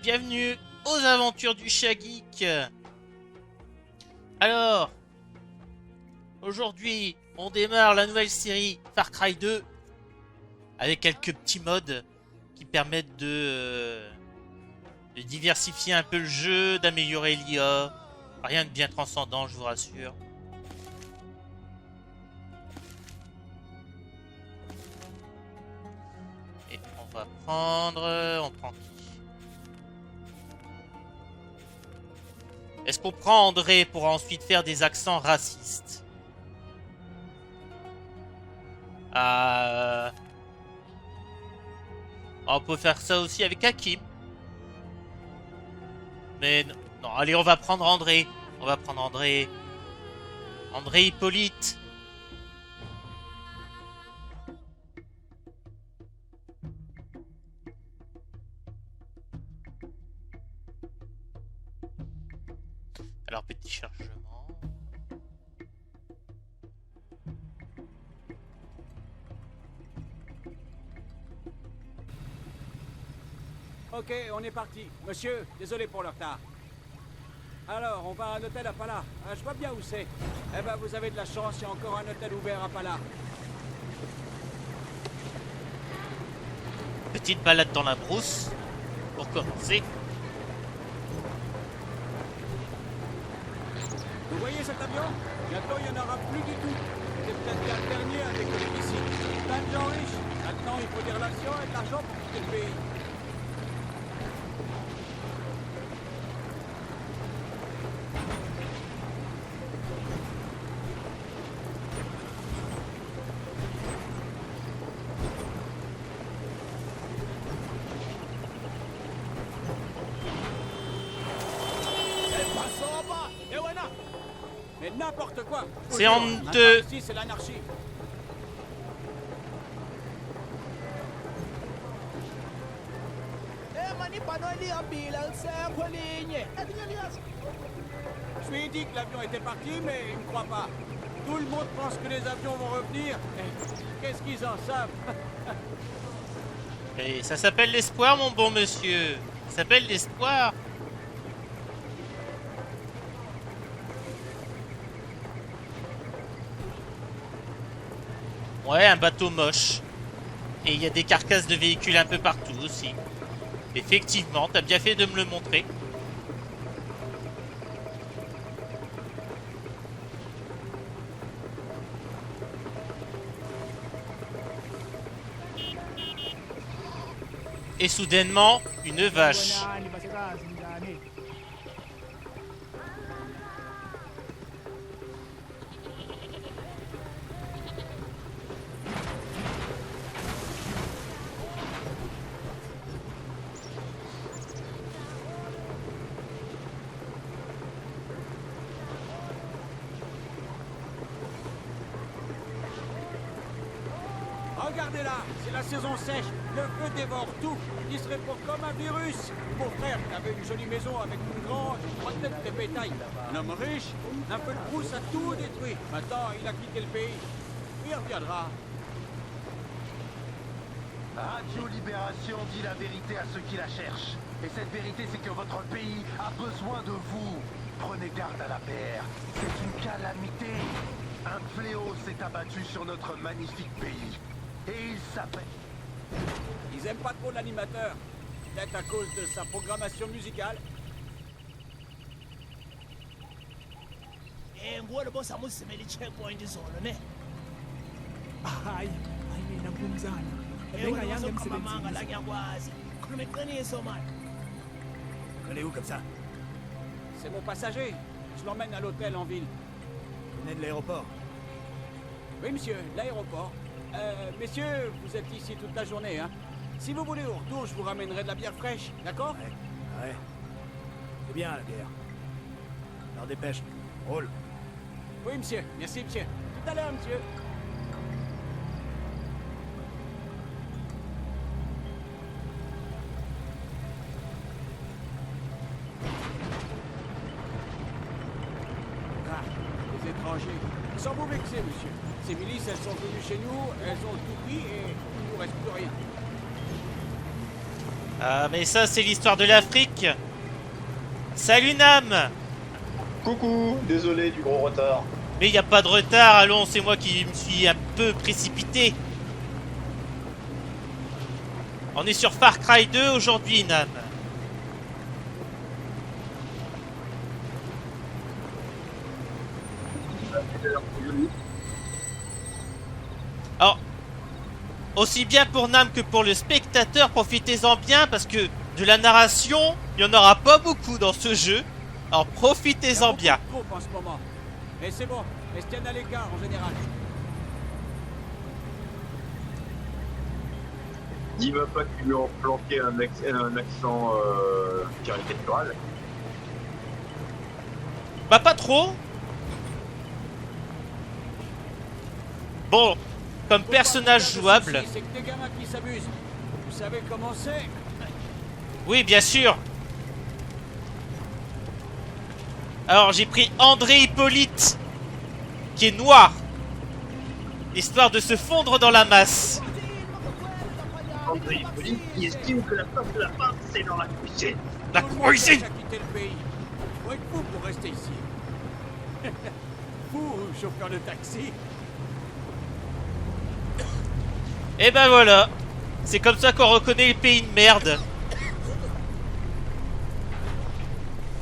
bienvenue aux aventures du Chat Geek. Alors, aujourd'hui, on démarre la nouvelle série Far Cry 2 avec quelques petits mods qui permettent de diversifier un peu le jeu, d'améliorer l'IA. Rien de bien transcendant, je vous rassure. Et on va prendre... On prend qui? Est-ce qu'on prend André pour ensuite faire des accents racistes? On peut faire ça aussi avec Hakim. Mais non, non, allez, on va prendre André. On va prendre André. André Hippolyte. Alors, petit chargement. Ok, on est parti. Monsieur, désolé pour le retard. Alors, on va à un hôtel à Pala. Ah, je vois bien où c'est. Eh ben, vous avez de la chance, il y a encore un hôtel ouvert à Pala. Petite balade dans la brousse. Pour commencer. Vous voyez cet avion? Bientôt, il n'y en aura plus du tout. C'est peut-être bien le dernier à décoller d'ici. Plein de gens riches. Maintenant, il faut des relations et de l'argent pour quitter le pays. Mais n'importe quoi. C'est honteux. Ici, c'est l'anarchie. Je lui ai dit que l'avion était parti, mais il ne me croit pas. Tout le monde pense que les avions vont revenir. Qu'est-ce qu'ils en savent? Et ça s'appelle l'espoir, mon bon monsieur. Ça s'appelle l'espoir. Ouais, un bateau moche. Et il y a des carcasses de véhicules un peu partout aussi. Effectivement, t'as bien fait de me le montrer. Et soudainement, une vache. Regardez là, c'est la saison sèche. Le feu dévore tout. Il se répand comme un virus. Mon frère, qui avait une jolie maison avec une grange, une trois têtes de bétail. Un homme riche, un peu de brousse a tout détruit. Maintenant, il a quitté le pays. Il reviendra. Radio Libération dit la vérité à ceux qui la cherchent. Et cette vérité, c'est que votre pays a besoin de vous. Prenez garde à la PR. C'est une calamité. Un fléau s'est abattu sur notre magnifique pays. Et il s'appelle... Ils aiment pas trop l'animateur. Peut-être à cause de sa programmation musicale. Ngoba boss amusimela i-checkpoint izolo ne. Hayi mina mphumzana. Bengayange emsebenzini la ngiyakwazi. Khuluma iqiniso man. Allez où comme ça? C'est mon passager. Je l'emmène à l'hôtel en ville. Vous venez de l'aéroport? Oui, monsieur, l'aéroport. Messieurs, vous êtes ici toute la journée, hein? Si vous voulez, au retour, je vous ramènerai de la bière fraîche, d'accord? Ouais. C'est bien la bière. Alors dépêche. Roule. Oui, monsieur. Merci, monsieur. Tout à l'heure, monsieur. Ah, les étrangers. Sans vous vexer, monsieur. Ces milices, elles sont venues chez nous, elles ont tout pris et il nous reste plus rien. Ah, mais ça, c'est l'histoire de l'Afrique. Salut Nam. Coucou, désolé du gros retard. Mais il n'y a pas de retard, allons, c'est moi qui me suis un peu précipité. On est sur Far Cry 2 aujourd'hui, Nam. Alors, aussi bien pour Nam que pour le spectateur, profitez-en bien parce que de la narration, il n'y en aura pas beaucoup dans ce jeu. Alors profitez-en bien. Trop en ce moment. Mais c'est bon, elles se tiennent à l'écart en général. Dis-moi pas qu'ils lui ont planqué un accent caricatural. Bah pas trop. Bon, comme personnage jouable. C'est que des gamins qui s'amusent. Vous savez comment c'est? Oui, bien sûr. Alors j'ai pris André Hippolyte, qui est noir, histoire de se fondre dans la masse. André Hippolyte qui estime que la place de la femme, c'est dans la cuisine. La cuisine. À quitter le pays. Faut être fou pour rester ici. Fou, chauffeur de taxi. Et ben voilà, c'est comme ça qu'on reconnaît les pays de merde.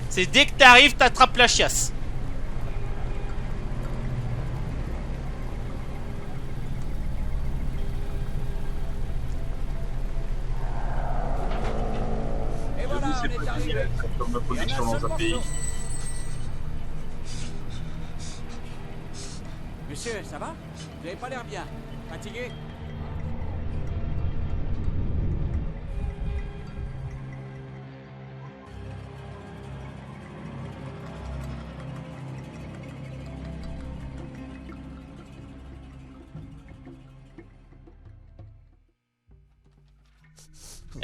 C'est dès que t'arrives, t'attrapes la chiasse. Et voilà, C'est on est pas arrivé. facile comme ma position dans un pays. Monsieur, ça va? Vous avez pas l'air bien. Fatigué?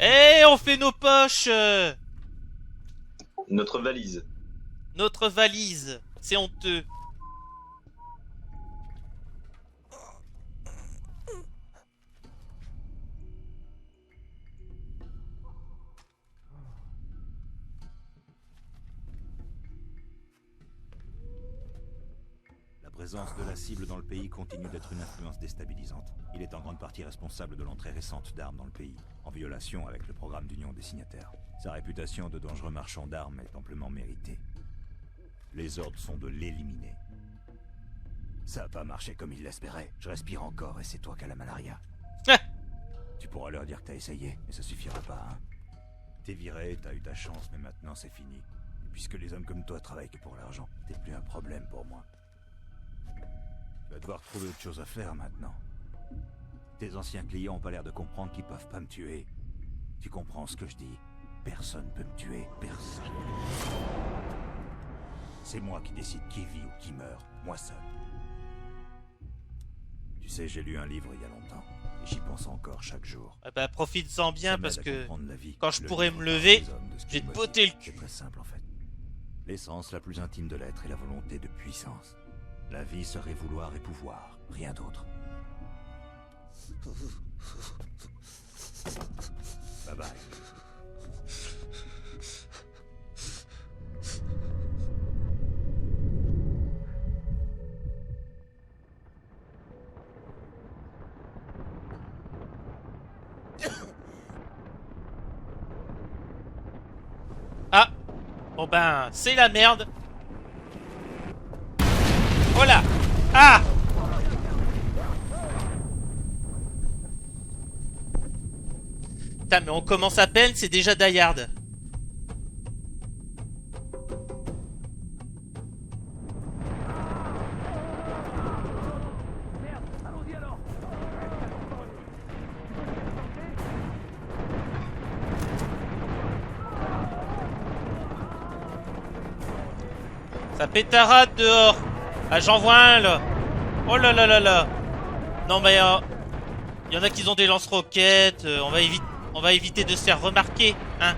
Eh, on fait nos poches. Notre valise. Notre valise. C'est honteux. La présence de la cible dans le pays continue d'être une influence déstabilisante. Il est en grande partie responsable de l'entrée récente d'armes dans le pays, en violation avec le programme d'union des signataires. Sa réputation de dangereux marchand d'armes est amplement méritée. Les ordres sont de l'éliminer. Ça n'a pas marché comme il l'espérait. Je respire encore et c'est toi qui as la malaria. Tu pourras leur dire que t'as essayé, mais ça suffira pas, hein. T'es viré, t'as eu ta chance, mais maintenant c'est fini. Et puisque les hommes comme toi travaillent que pour l'argent, t'es plus un problème pour moi. Tu vas devoir trouver autre chose à faire maintenant. Tes anciens clients ont pas l'air de comprendre qu'ils peuvent pas me tuer. Tu comprends ce que je dis? Personne peut me tuer, personne. C'est moi qui décide qui vit ou qui meurt, moi seul. Tu sais, j'ai lu un livre il y a longtemps, et j'y pense encore chaque jour. Ah bah profites-en bien Ça m'aide parce à que comprendre la vie. quand je Le pourrais livre me parle lever, des hommes, de ce je qui vais te les botter le motive. cul. C'est très simple en fait. L'essence la plus intime de l'être est la volonté de puissance. La vie serait vouloir et pouvoir, rien d'autre. Bye bye. Ah. Bon ben, c'est la merde. Voilà. Ah. Putain, mais on commence à peine, c'est déjà Die Hard. Ça pétarade dehors. Ah, j'en vois un là. Oh là là là là. Non mais y en a qui ont des lance-roquettes. On va éviter de se faire remarquer, hein.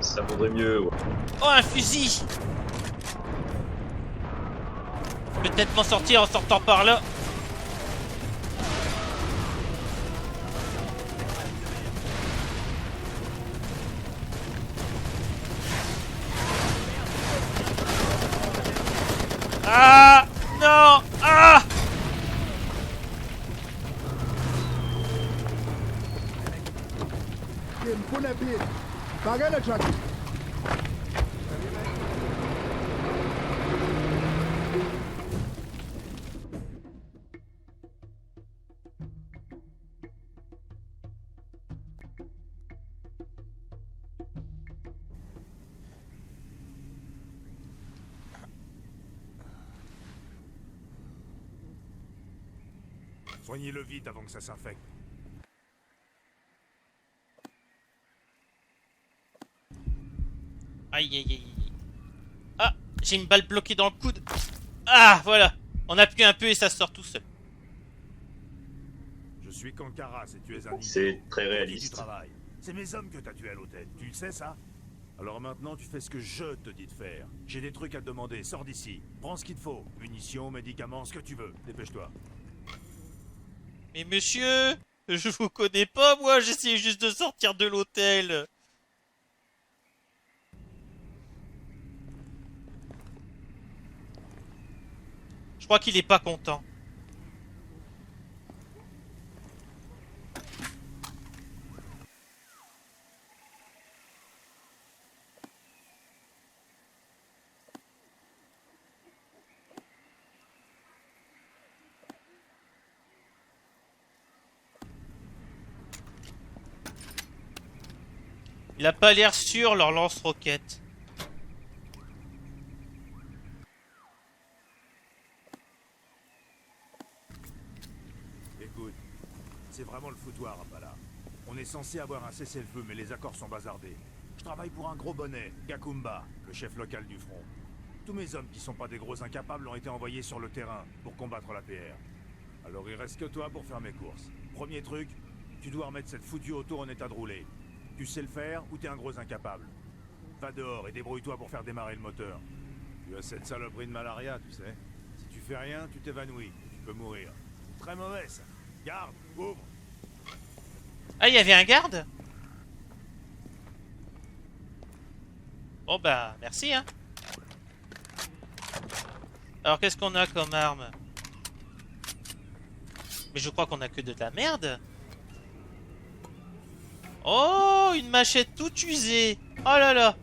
Ça vaudrait mieux, ouais. Oh, un fusil. Peut-être m'en sortir en sortant par là. Ah non. Ah. Soignez-le vite avant que ça s'infecte. Aïe aïe aïe aïe. Ah, j'ai une balle bloquée dans le coude. Ah, voilà. On appuie un peu et ça sort tout seul. Je suis Kankara et tu es un C'est très du réaliste. travail. C'est mes hommes que t'as tués à l'hôtel. Tu le sais, ça? Alors maintenant, tu fais ce que je te dis de faire. J'ai des trucs à te demander. Sors d'ici. Prends ce qu'il te faut. Munitions, médicaments, ce que tu veux. Dépêche-toi. Mais monsieur, je vous connais pas, moi. J'essayais juste de sortir de l'hôtel. Je crois qu'il est pas content. Il a pas l'air sûr, leur lance-roquette. Écoute, c'est vraiment le foutoir, Impala. On est censé avoir un cessez-le-feu, mais les accords sont bazardés. Je travaille pour un gros bonnet, Gakumba, le chef local du front. Tous mes hommes qui sont pas des gros incapables ont été envoyés sur le terrain pour combattre la PR. Alors il reste que toi pour faire mes courses. Premier truc, tu dois remettre cette foutue auto en état de rouler. Tu sais le faire ou t'es un gros incapable? Va dehors et débrouille-toi pour faire démarrer le moteur. Tu as cette saloperie de malaria, tu sais. Si tu fais rien, tu t'évanouis. Tu peux mourir. Très mauvais, ça. Garde, ouvre. Ah, il y avait un garde? Bon bah, merci hein. Alors qu'est-ce qu'on a comme arme? Mais je crois qu'on a que de la merde. Oh, une machette toute usée. Oh là là.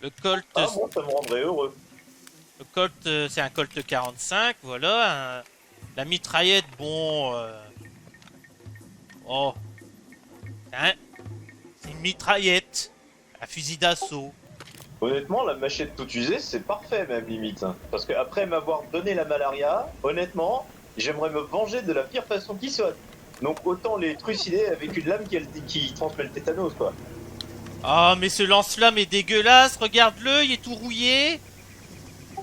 Le Colt... Ah bon, ça me rendrait heureux. Le Colt, c'est un Colt 45, voilà. La mitraillette, bon... Oh. C'est une mitraillette. Un fusil d'assaut. Honnêtement, la machette toute usée, c'est parfait même limite. Hein. Parce qu'après m'avoir donné la malaria, honnêtement, j'aimerais me venger de la pire façon qui soit. Donc autant les trucider avec une lame qui transmet le tétanos, quoi. Ah, mais ce lance-flamme est dégueulasse, regarde-le, il est tout rouillé.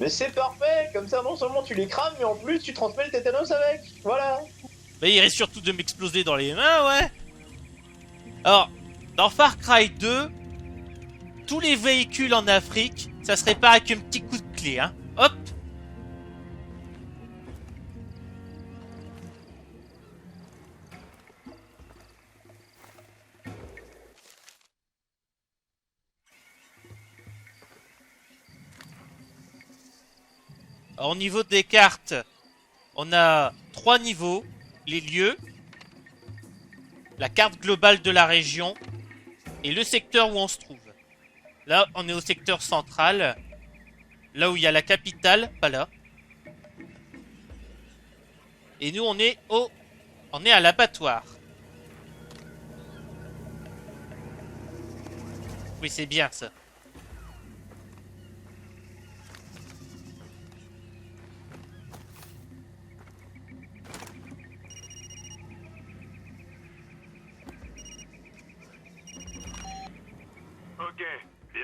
Mais c'est parfait, comme ça non seulement tu les crames, mais en plus tu transmets le tétanos avec. Voilà. Mais il risque surtout de m'exploser dans les mains, ouais. Alors, dans Far Cry 2, tous les véhicules en Afrique, ça se répare avec un petit coup de clé, hein. Hop. Alors, au niveau des cartes, on a 3 niveaux, les lieux, la carte globale de la région et le secteur où on se trouve. Là, on est au secteur central, là où il y a la capitale, pas là. Et nous, on est à l'abattoir. Oui, c'est bien ça. Ok, bien.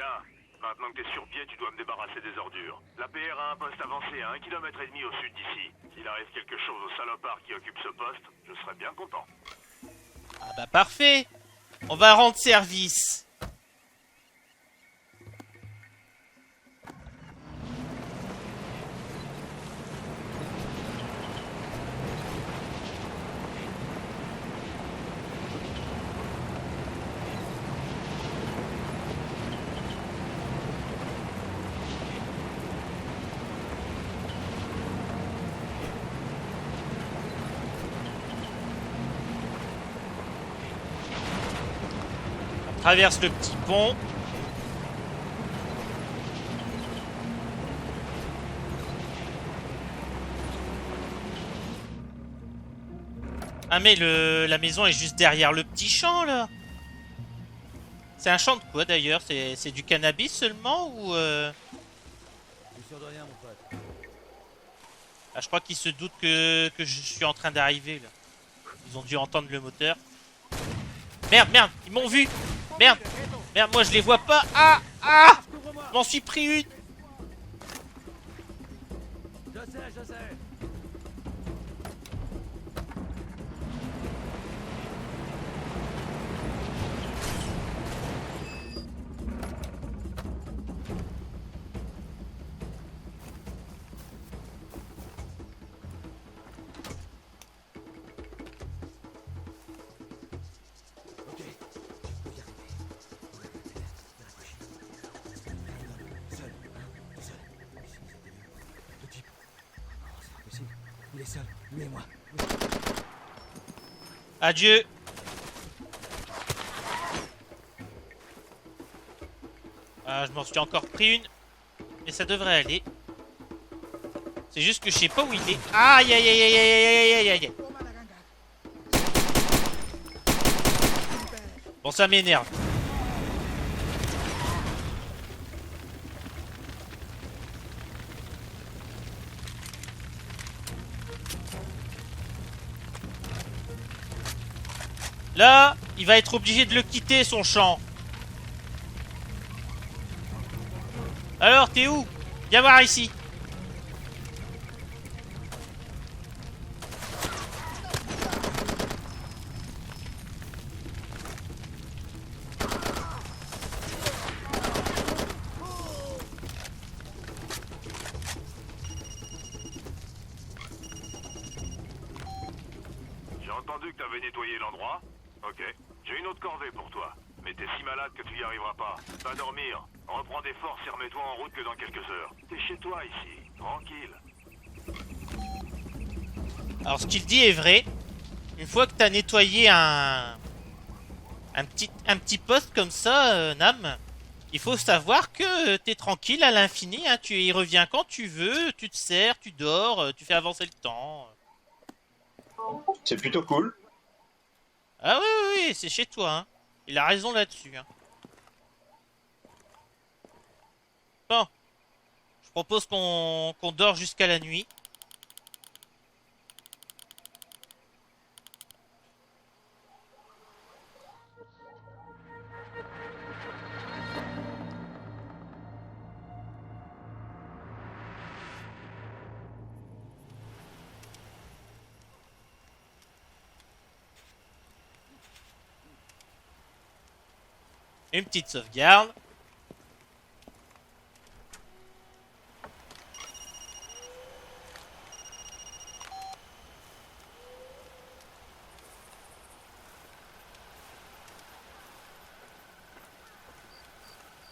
Maintenant que t'es sur pied, tu dois me débarrasser des ordures. La PR a un poste avancé à 1,5 km au sud d'ici. S'il arrive quelque chose au salopard qui occupe ce poste, je serai bien content. Ah bah parfait. On va rendre service. traverse le petit pont. Ah mais la maison est juste derrière le petit champ là. C'est un champ de quoi d'ailleurs? C'est du cannabis seulement ou Je suis sûr de rien, mon pote. Ah, je crois qu'ils se doutent que je suis en train d'arriver là. Ils ont dû entendre le moteur. Merde, merde, ils m'ont vu. Merde, merde, moi je les vois pas. Ah, ah, je m'en suis pris une. Je sais. Il est seul, lui et moi. Adieu. Ah, je m'en suis encore pris une. Mais ça devrait aller. C'est juste que je sais pas où il est. Aïe aïe aïe aïe aïe aïe aïe aïe. Bon, ça m'énerve. Là, il va être obligé de le quitter, son champ. Alors, t'es où? Viens voir ici. J'ai entendu que t'avais nettoyé l'endroit. Ok. J'ai une autre corvée pour toi. Mais t'es si malade que tu y arriveras pas. Va dormir. Reprends des forces et remets-toi en route que dans quelques heures. T'es chez toi ici. Tranquille. Alors, ce qu'il dit est vrai. Une fois que t'as nettoyé un petit poste comme ça, Nam, il faut savoir que t'es tranquille à l'infini. Hein. Tu y reviens quand tu veux. Tu te sers, tu dors, tu fais avancer le temps. C'est plutôt cool. Ah oui, oui, oui, c'est chez toi. Hein. Il a raison là-dessus. Hein. Bon. Je propose qu'on dort jusqu'à la nuit. Une petite sauvegarde.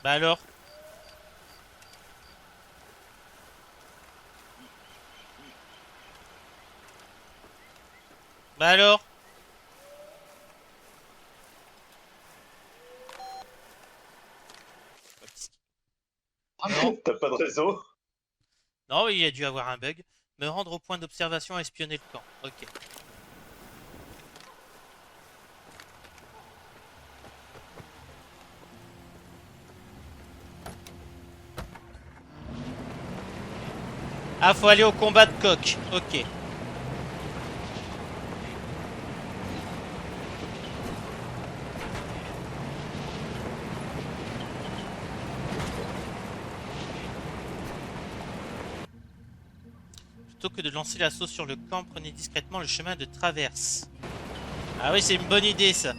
Bah alors? Bah alors? Non. T'as pas de réseau? Non, il a dû avoir un bug. Me rendre au point d'observation et espionner le camp. Ok. Ah, faut aller au combat de coq. Ok. Plutôt que de lancer l'assaut sur le camp, prenez discrètement le chemin de traverse. Ah oui, c'est une bonne idée ça.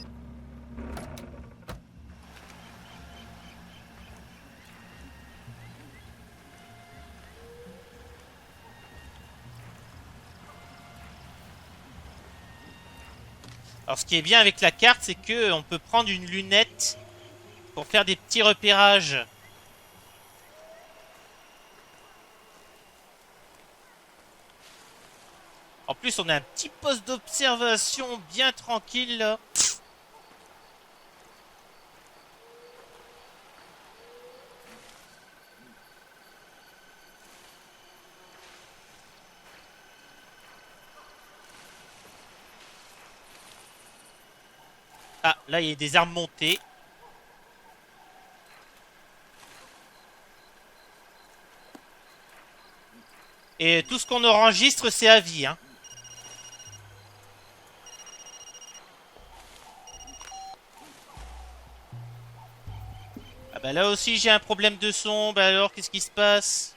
Alors ce qui est bien avec la carte, c'est que on peut prendre une lunette pour faire des petits repérages. En plus, on a un petit poste d'observation bien tranquille là. Là, il y a des armes montées. Et tout ce qu'on enregistre, c'est à vie, hein. Ah bah là aussi, j'ai un problème de son. Bah alors, qu'est-ce qui se passe?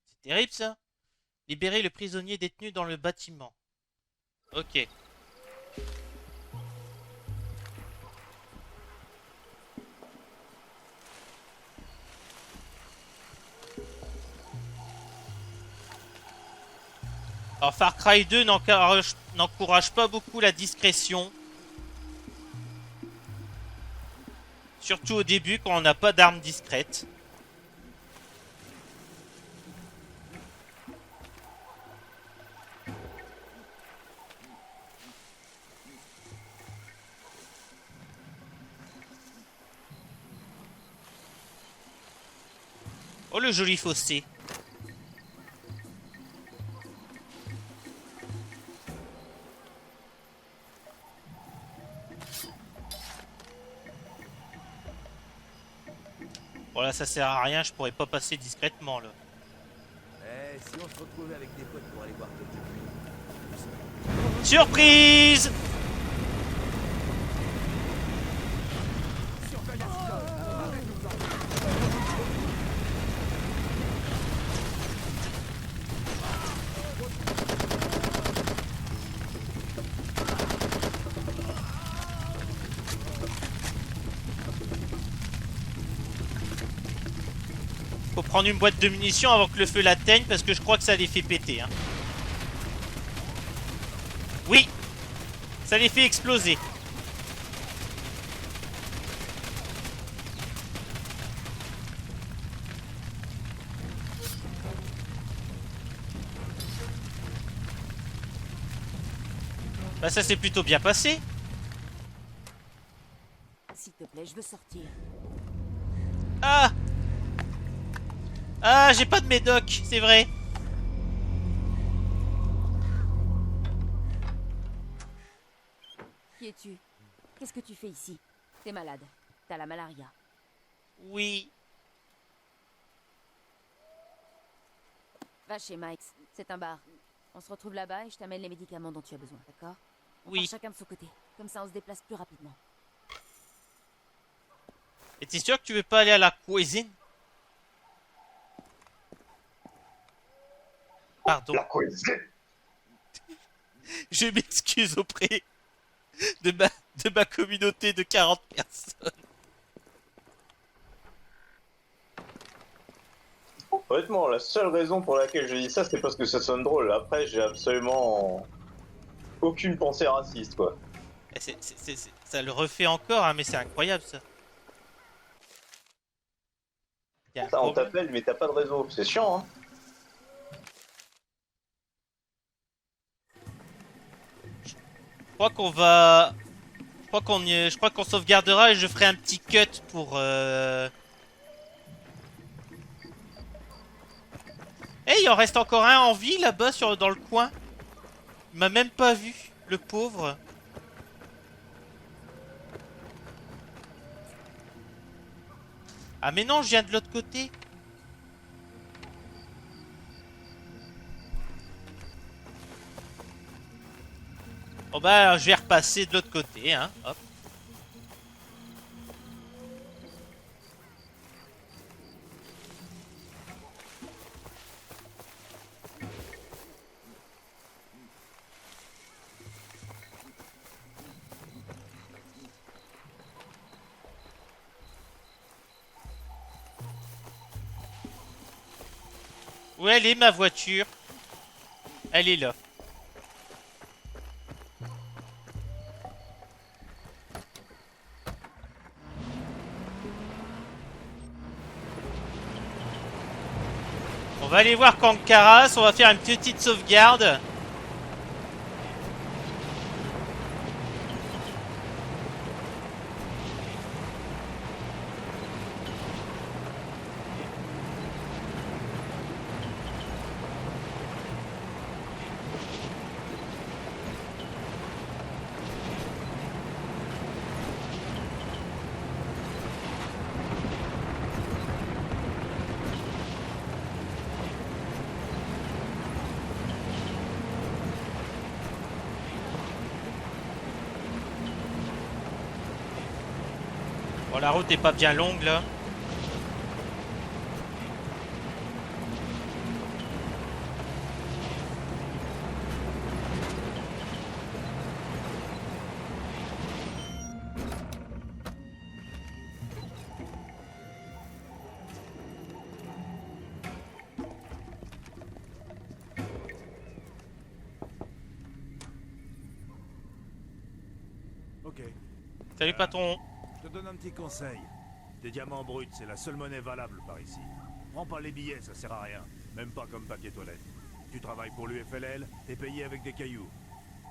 C'est terrible, ça. Libérer le prisonnier détenu dans le bâtiment. Ok. Alors Far Cry 2 n'encourage pas beaucoup la discrétion. Surtout au début quand on n'a pas d'armes discrètes. Oh le joli fossé. Bon là ça sert à rien, je pourrais pas passer discrètement là. Eh, si on se retrouvait avec des potes pour aller voir quelques filles. Surprise! Faut prendre une boîte de munitions avant que le feu l'atteigne parce que je crois que ça les fait péter. Hein. Oui! Ça les fait exploser. Bah ça s'est plutôt bien passé. S'il te plaît, je veux sortir. Ah! Ah, j'ai pas de médoc, c'est vrai. Qui es-tu? Qu'est-ce que tu fais ici? T'es malade. T'as la malaria. Oui. Va chez Mike's. C'est un bar. On se retrouve là-bas et je t'amène les médicaments dont tu as besoin, d'accord? On Oui. part chacun de son côté. Comme ça, on se déplace plus rapidement. Et t'es sûr que tu veux pas aller à la cuisine? Pardon. La cuisine. Je m'excuse auprès de ma communauté de 40 personnes. Honnêtement, la seule raison pour laquelle je dis ça, c'est parce que ça sonne drôle. Après, j'ai absolument aucune pensée raciste, quoi. Et ça le refait encore, hein, mais c'est incroyable ça. Y a un Ça, on problème. t'appelle, mais t'as pas de réseau. C'est chiant, hein. Je crois qu'on va... Je crois qu'on sauvegardera et je ferai un petit cut pour... Eh, il en reste encore un en vie là-bas dans le coin. Il m'a même pas vu, le pauvre. Ah mais non, je viens de l'autre côté. Bon bah, je vais repasser de l'autre côté, hein. Hop. Où elle est ma voiture? Elle est là. On va aller voir Kankaras, on va faire une petite sauvegarde. Bon, la route est pas bien longue là. Ok. Salut patron. Je te donne un petit conseil. Des diamants bruts, c'est la seule monnaie valable par ici. Prends pas les billets, ça sert à rien. Même pas comme papier toilette. Tu travailles pour l'UFLL, t'es payé avec des cailloux.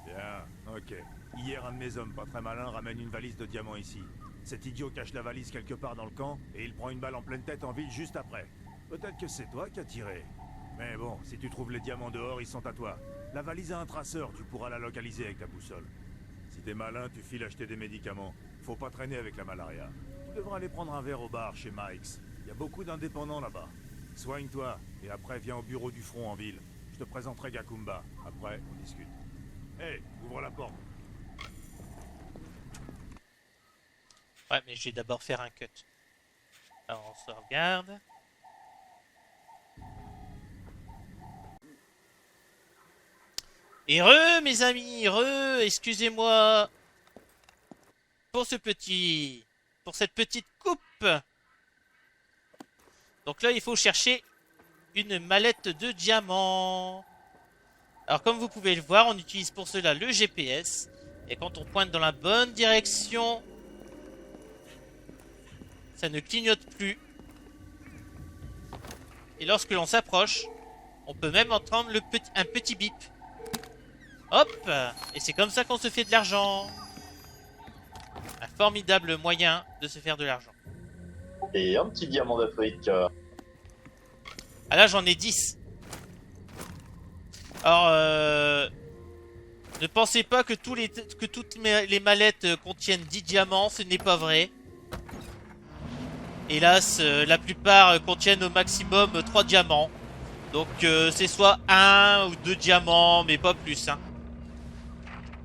Bien, ok. Hier, un de mes hommes, pas très malin, ramène une valise de diamants ici. Cet idiot cache la valise quelque part dans le camp, et il prend une balle en pleine tête en ville juste après. Peut-être que c'est toi qui as tiré. Mais bon, si tu trouves les diamants dehors, ils sont à toi. La valise a un traceur, tu pourras la localiser avec ta boussole. Si t'es malin, tu files acheter des médicaments. Faut pas traîner avec la malaria. Tu devras aller prendre un verre au bar chez Mike's. Il y a beaucoup d'indépendants là-bas. Soigne-toi, et après viens au bureau du front en ville. Je te présenterai Gakumba. Après, on discute. Hé, ouvre la porte. Ouais, mais je vais d'abord faire un cut. Alors on se regarde. Et mes amis, excusez-moi pour cette petite coupe. Donc là, il faut chercher une mallette de diamants. Alors comme vous pouvez le voir, on utilise pour cela le GPS. Et quand on pointe dans la bonne direction, ça ne clignote plus. Et lorsque l'on s'approche, on peut même entendre un petit bip. Hop! Et c'est comme ça qu'on se fait de l'argent. Un formidable moyen de se faire de l'argent. Et un petit diamant d'Afrique. Ah là, j'en ai 10. Alors, ne pensez pas que toutes les mallettes contiennent 10 diamants, ce n'est pas vrai. Hélas, la plupart contiennent au maximum 3 diamants. Donc c'est soit 1 ou 2 diamants, mais pas plus, hein.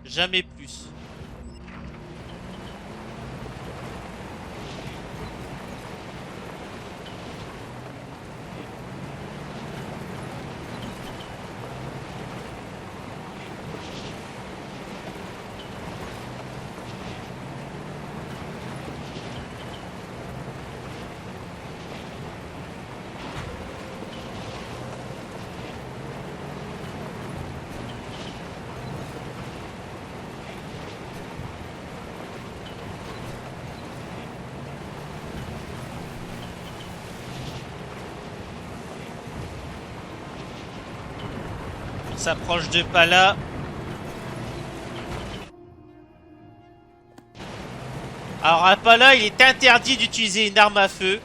Jamais plus. On s'approche de Pala. Alors à Pala, il est interdit d'utiliser une arme à feu.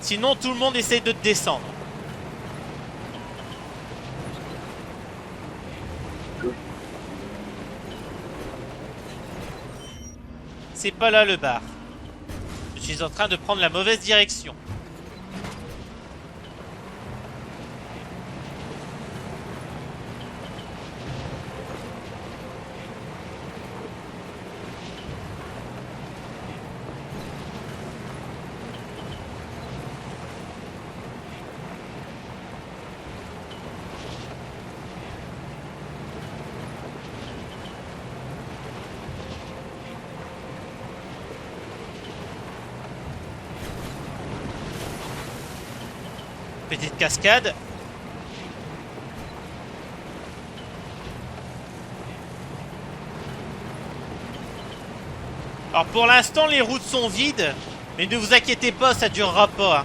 Sinon, tout le monde essaye de te descendre. C'est pas là le bar. Je suis en train de prendre la mauvaise direction. Petite cascade. Alors pour l'instant les routes sont vides, mais ne vous inquiétez pas, ça durera pas.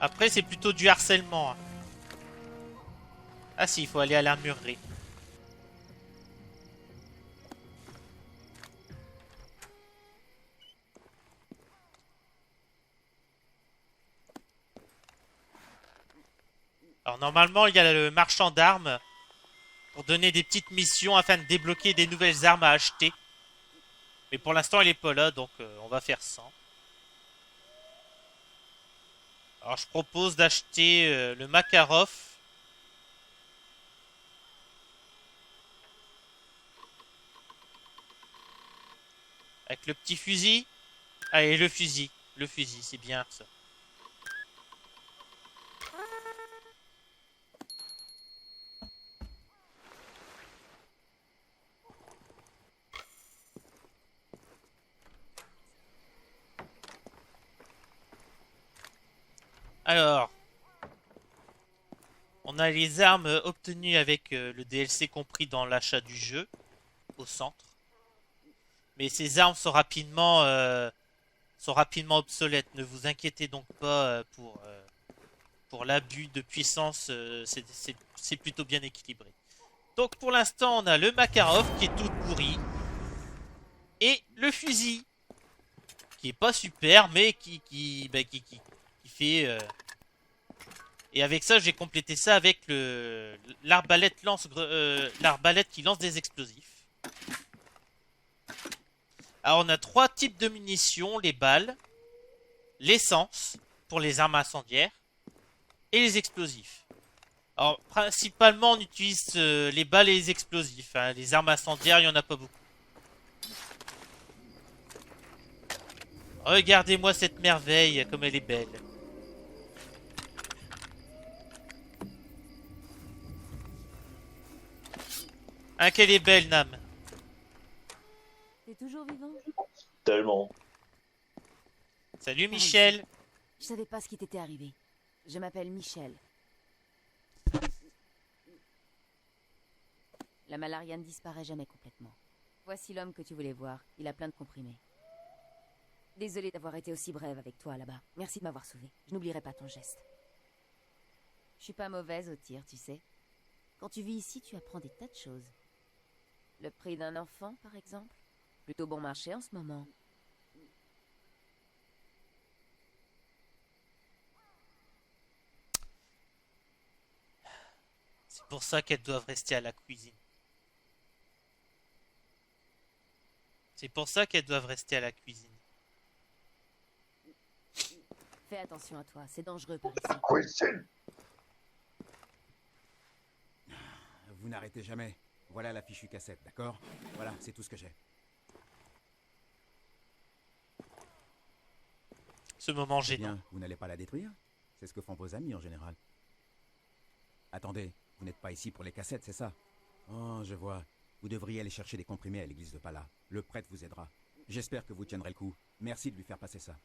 Après c'est plutôt du harcèlement. Ah si, il faut aller à l'armurerie. Alors normalement il y a le marchand d'armes pour donner des petites missions afin de débloquer des nouvelles armes à acheter. Mais pour l'instant il est pas là, donc on va faire sans. Alors je propose d'acheter le Makarov. Avec le petit fusil. Allez, le fusil. Le fusil, c'est bien ça. Alors, on a les armes obtenues avec le DLC compris dans l'achat du jeu au centre. Mais ces armes sont rapidement obsolètes. Ne vous inquiétez donc pas pour l'abus de puissance. C'est plutôt bien équilibré. Donc pour l'instant, on a le Makarov qui est tout pourri. Et le fusil. Qui est pas super, mais qui fait... Et avec ça, j'ai complété ça avec l'arbalète qui lance des explosifs. Alors on a 3 types de munitions, les balles, l'essence pour les armes incendiaires et les explosifs. Alors principalement on utilise les balles et les explosifs. Hein. Les armes incendiaires, il n'y en a pas beaucoup. Regardez-moi cette merveille, comme elle est belle. Hein, qu'elle est belle, Nam. T'es toujours vivant? Tellement. Salut, Michel. Je savais pas ce qui t'était arrivé. Je m'appelle Michel. La malaria ne disparaît jamais complètement. Voici l'homme que tu voulais voir. Il a plein de comprimés. Désolée d'avoir été aussi brève avec toi là-bas. Merci de m'avoir sauvé. Je n'oublierai pas ton geste. Je suis pas mauvaise au tir, tu sais. Quand tu vis ici, tu apprends des tas de choses. Le prix d'un enfant, par exemple. Plutôt bon marché en ce moment. C'est pour ça qu'elles doivent rester à la cuisine. C'est pour ça qu'elles doivent rester à la cuisine. Fais attention à toi, c'est dangereux par ici. Cuisine. Vous n'arrêtez jamais. Voilà la fichue cassette, d'accord? Voilà, c'est tout ce que j'ai. Ce moment C'est gênant. bien, vous n'allez pas la détruire? C'est ce que font vos amis en général. Attendez, vous n'êtes pas ici pour les cassettes, c'est ça? Oh, je vois. Vous devriez aller chercher des comprimés à l'église de Pala. Le prêtre vous aidera. J'espère que vous tiendrez le coup. Merci de lui faire passer ça.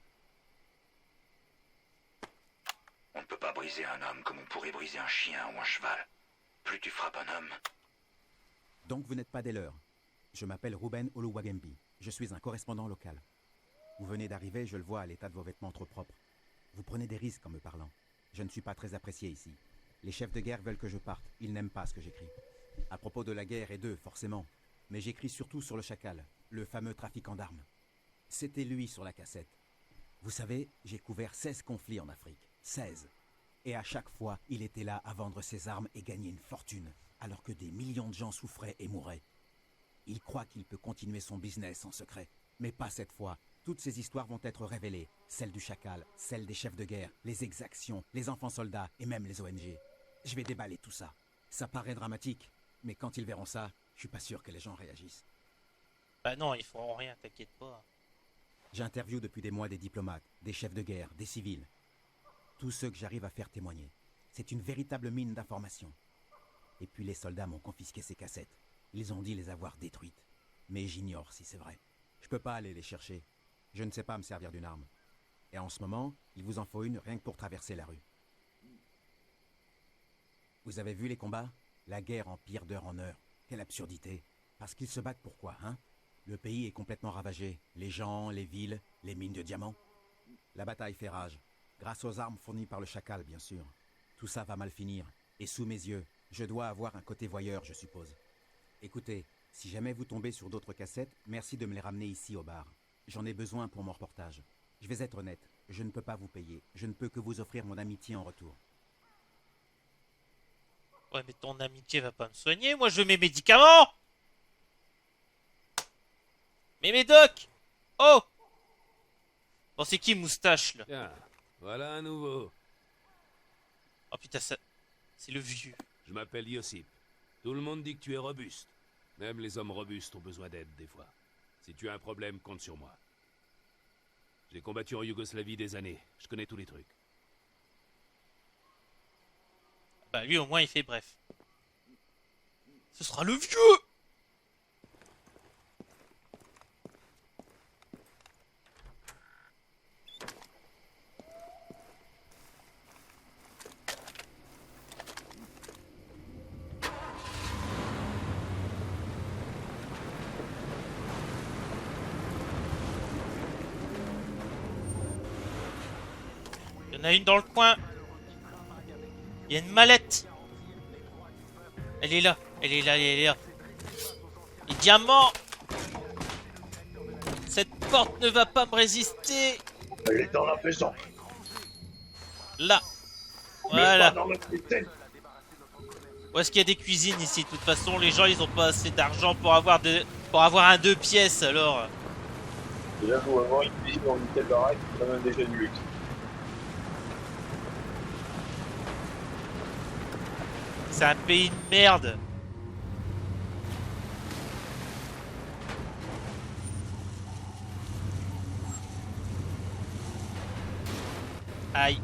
On ne peut pas briser un homme comme on pourrait briser un chien ou un cheval. Plus tu frappes un homme... Donc vous n'êtes pas des leurs. Je m'appelle Ruben Oluwagembi. Je suis un correspondant local. Vous venez d'arriver, je le vois à l'état de vos vêtements trop propres. Vous prenez des risques en me parlant. Je ne suis pas très apprécié ici. Les chefs de guerre veulent que je parte. Ils n'aiment pas ce que j'écris. À propos de la guerre et d'eux, forcément. Mais j'écris surtout sur le chacal, le fameux trafiquant d'armes. C'était lui sur la cassette. Vous savez, j'ai couvert 16 conflits en Afrique. 16. Et à chaque fois, il était là à vendre ses armes et gagner une fortune, alors que des millions de gens souffraient et mouraient. Il croit qu'il peut continuer son business en secret. Mais pas cette fois. Toutes ces histoires vont être révélées. Celles du chacal, celles des chefs de guerre, les exactions, les enfants soldats et même les ONG. Je vais déballer tout ça. Ça paraît dramatique, mais quand ils verront ça, je suis pas sûr que les gens réagissent. Bah non, ils feront rien, t'inquiète pas. J'interviewe depuis des mois des diplomates, des chefs de guerre, des civils. Tous ceux que j'arrive à faire témoigner. C'est une véritable mine d'informations. Et puis les soldats m'ont confisqué ces cassettes. Ils ont dit les avoir détruites. Mais j'ignore si c'est vrai. Je peux pas aller les chercher. Je ne sais pas me servir d'une arme. Et en ce moment, il vous en faut une rien que pour traverser la rue. Vous avez vu les combats? La guerre empire d'heure en heure. Quelle absurdité. Parce qu'ils se battent pour quoi, hein? Le pays est complètement ravagé. Les gens, les villes, les mines de diamants. La bataille fait rage. Grâce aux armes fournies par le chacal, bien sûr. Tout ça va mal finir. Et sous mes yeux, je dois avoir un côté voyeur, je suppose. Écoutez, si jamais vous tombez sur d'autres cassettes, merci de me les ramener ici au bar. J'en ai besoin pour mon reportage. Je vais être honnête, je ne peux pas vous payer. Je ne peux que vous offrir mon amitié en retour. Ouais, mais ton amitié va pas me soigner. Moi, je veux mes médicaments. Mais médoc. Oh. Bon, c'est qui moustache, là? Tiens, voilà un nouveau. Oh putain, ça... c'est le vieux. Je m'appelle Yossip. Tout le monde dit que tu es robuste. Même les hommes robustes ont besoin d'aide des fois. Si tu as un problème, compte sur moi. J'ai combattu en Yougoslavie des années. Je connais tous les trucs. Bah lui au moins il fait bref. Ce sera le vieux. Il y en a une dans le coin. Il y a une mallette. Elle est là. Elle est là, elle est là. Les diamants. Cette porte ne va pas me résister. Elle est dans la maison. Là. Mais Voilà. pas dans la cuisine. Où est-ce qu'il y a des cuisines ici? De toute façon, les gens, ils ont pas assez d'argent pour avoir un 2 pièces, alors. J'avoue, avoir une cuisine dans une telle baraque, c'est quand même déjà du luxe. C'est un pays de merde. Aïe.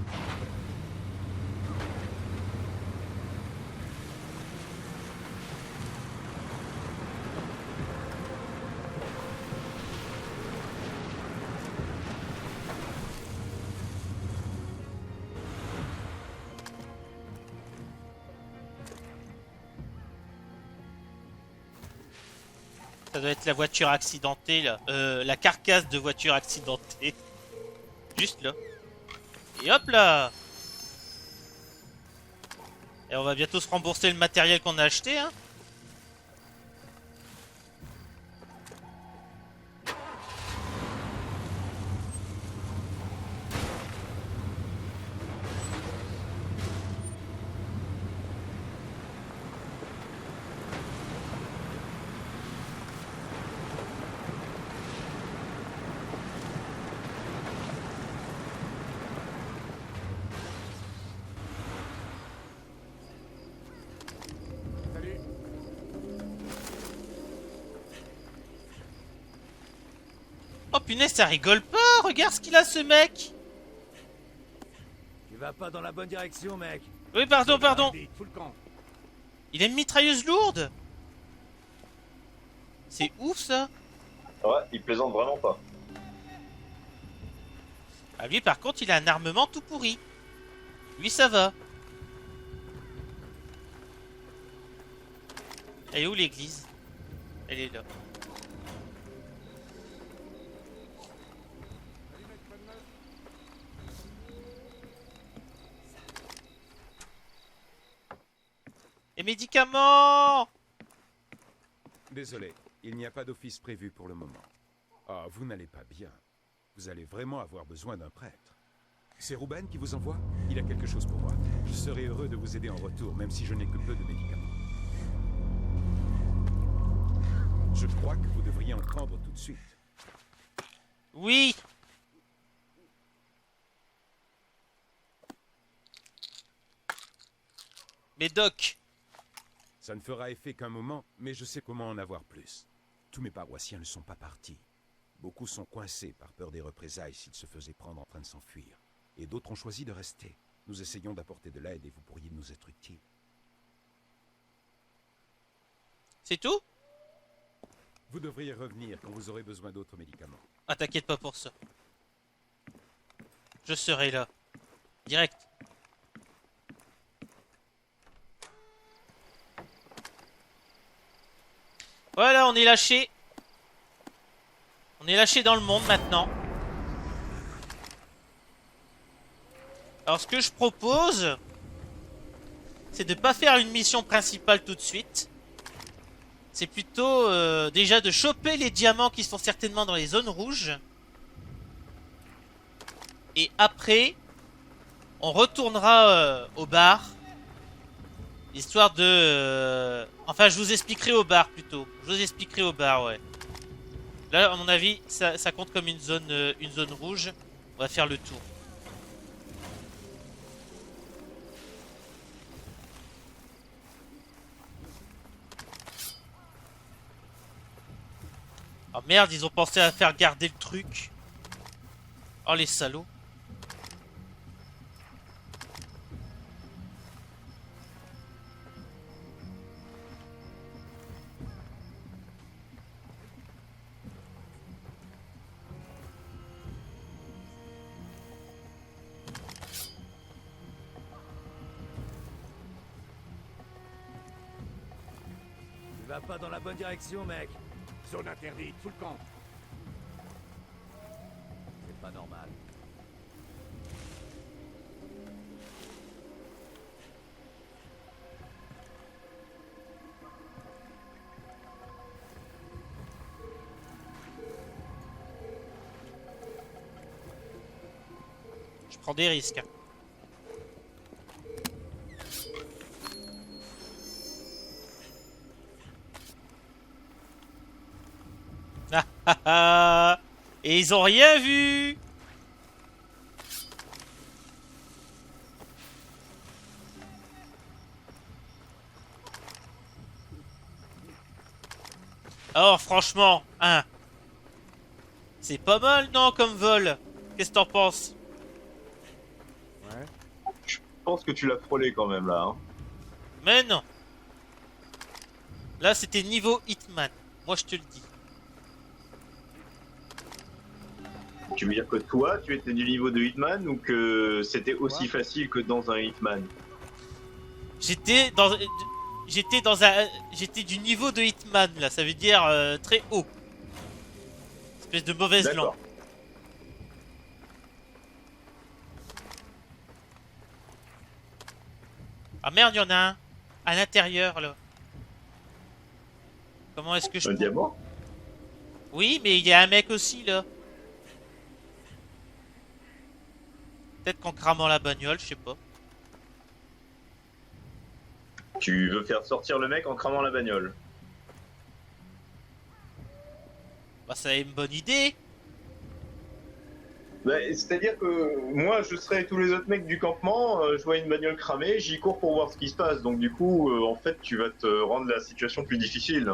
Ça doit être la voiture accidentée là. La carcasse de voiture accidentée. Juste là. Et hop là. Et on va bientôt se rembourser le matériel qu'on a acheté, hein. Oh punaise, ça rigole pas. Regarde ce qu'il a ce mec. Tu vas pas dans la bonne direction, mec. Oui, pardon. Fous le camp. Il a une mitrailleuse lourde. C'est ouf ça. Ouais, il plaisante vraiment pas. Ah lui par contre il a un armement tout pourri. Lui ça va. Elle est où l'église? Elle est là. Les médicaments! Désolé, il n'y a pas d'office prévu pour le moment. Ah, vous n'allez pas bien. Vous allez vraiment avoir besoin d'un prêtre. C'est Ruben qui vous envoie? Il a quelque chose pour moi. Je serai heureux de vous aider en retour, même si je n'ai que peu de médicaments. Je crois que vous devriez en prendre tout de suite. Oui! Médoc! Ça ne fera effet qu'un moment, mais je sais comment en avoir plus. Tous mes paroissiens ne sont pas partis. Beaucoup sont coincés par peur des représailles s'ils se faisaient prendre en train de s'enfuir. Et d'autres ont choisi de rester. Nous essayons d'apporter de l'aide et vous pourriez nous être utiles. C'est tout? Vous devriez revenir quand vous aurez besoin d'autres médicaments. Ah t'inquiète pas pour ça. Je serai là. Direct. Voilà, on est lâché. On est lâché dans le monde maintenant. Alors ce que je propose, c'est de pas faire une mission principale tout de suite. C'est plutôt déjà de choper les diamants qui sont certainement dans les zones rouges. Et après, on retournera au bar. Histoire de... Enfin, je vous expliquerai au bar plutôt. Je vous expliquerai au bar, ouais. Là, à mon avis, ça compte comme une zone rouge. On va faire le tour. Alors Ah merde, ils ont pensé à faire garder le truc. Oh les salauds. Tu vas pas dans la bonne direction, mec. Zone interdite, sous le camp. C'est pas normal. Je prends des risques. Hein. Ah, ah, ah. Et ils ont rien vu. Alors franchement, hein, c'est pas mal non comme vol. Qu'est-ce que t'en penses? Ouais. Je pense que tu l'as frôlé quand même là. Hein. Mais non. Là c'était niveau Hitman. Moi je te le dis. Tu veux dire que toi, tu étais du niveau de Hitman ou que c'était aussi facile que dans un Hitman? J'étais du niveau de Hitman là, ça veut dire très haut. Espèce de mauvaise langue. Ah merde, il y en a un à l'intérieur là. Comment est-ce que je... Un diamant? Oui, mais il y a un mec aussi là. Peut-être qu'en cramant la bagnole, je sais pas. Tu veux faire sortir le mec en cramant la bagnole? Bah ça a une bonne idée. Bah, c'est-à-dire que moi je serais tous les autres mecs du campement, je vois une bagnole cramée, j'y cours pour voir ce qui se passe. Donc du coup, en fait, tu vas te rendre la situation plus difficile.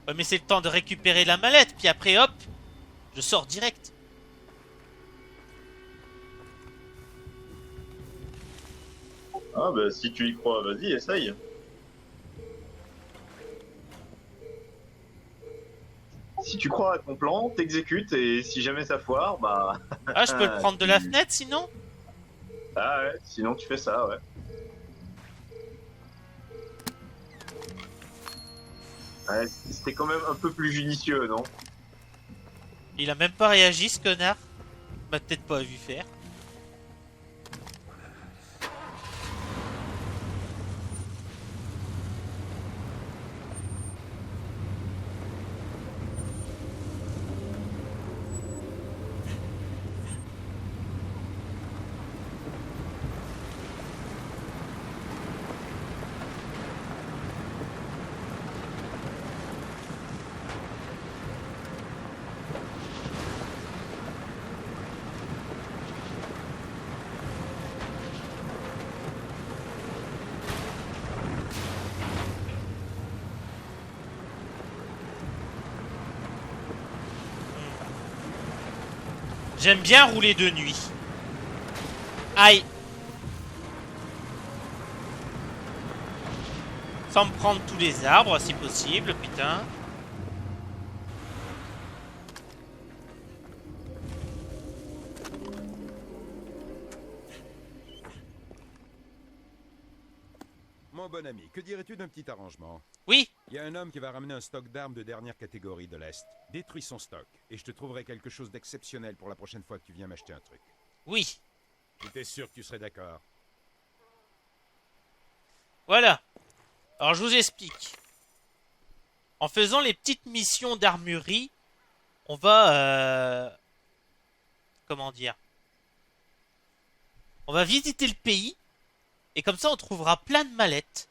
Ouais, mais c'est le temps de récupérer la mallette, puis après hop, je sors direct. Ah bah si tu y crois, vas-y, essaye. Si tu crois à ton plan, t'exécutes et si jamais ça foire, bah... Ah, je peux le prendre de la fenêtre sinon? Ah ouais, sinon tu fais ça, ouais. Ouais, c'était quand même un peu plus judicieux, non? Il a même pas réagi ce connard. Il m'a peut-être pas vu faire. J'aime bien rouler de nuit. Aïe. Sans me prendre tous les arbres, si possible, putain. Mon bon ami, que dirais-tu d'un petit arrangement? Oui. Il y a un homme qui va ramener un stock d'armes de dernière catégorie de l'Est. Détruis son stock, et je te trouverai quelque chose d'exceptionnel pour la prochaine fois que tu viens m'acheter un truc. Oui. J'étais sûr que tu serais d'accord. Voilà. Alors je vous explique. En faisant les petites missions d'armurerie, on va... comment dire? On va visiter le pays, et comme ça on trouvera plein de mallettes.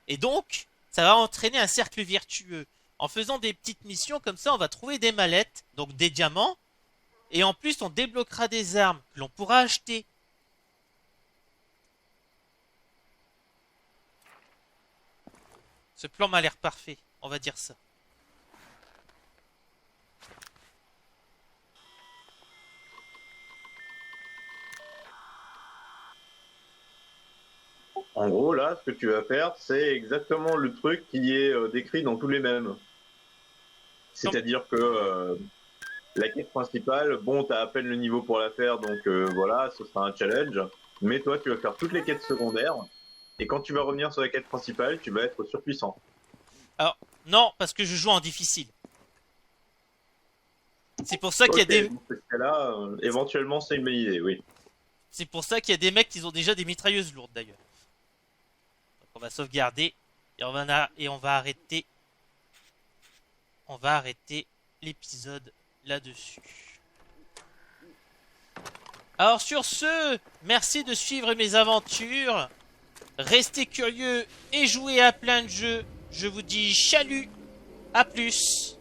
Et donc, ça va entraîner un cercle vertueux. En faisant des petites missions comme ça, on va trouver des mallettes, donc des diamants, et en plus on débloquera des armes que l'on pourra acheter. Ce plan m'a l'air parfait, on va dire ça. En gros, là, ce que tu vas faire, c'est exactement le truc qui est décrit dans tous les mêmes. C'est-à-dire que la quête principale, bon, t'as à peine le niveau pour la faire, donc voilà, ce sera un challenge. Mais toi, tu vas faire toutes les quêtes secondaires, et quand tu vas revenir sur la quête principale, tu vas être surpuissant. Alors, non, parce que je joue en difficile. C'est pour ça qu'il y a des... Dans ce cas-là, éventuellement, c'est une bonne idée, oui. C'est pour ça qu'il y a des mecs qui ont déjà des mitrailleuses lourdes, d'ailleurs. Donc on va sauvegarder, et on va arrêter... On va arrêter l'épisode là-dessus. Alors sur ce, merci de suivre mes aventures. Restez curieux et jouez à plein de jeux. Je vous dis chalut, à plus.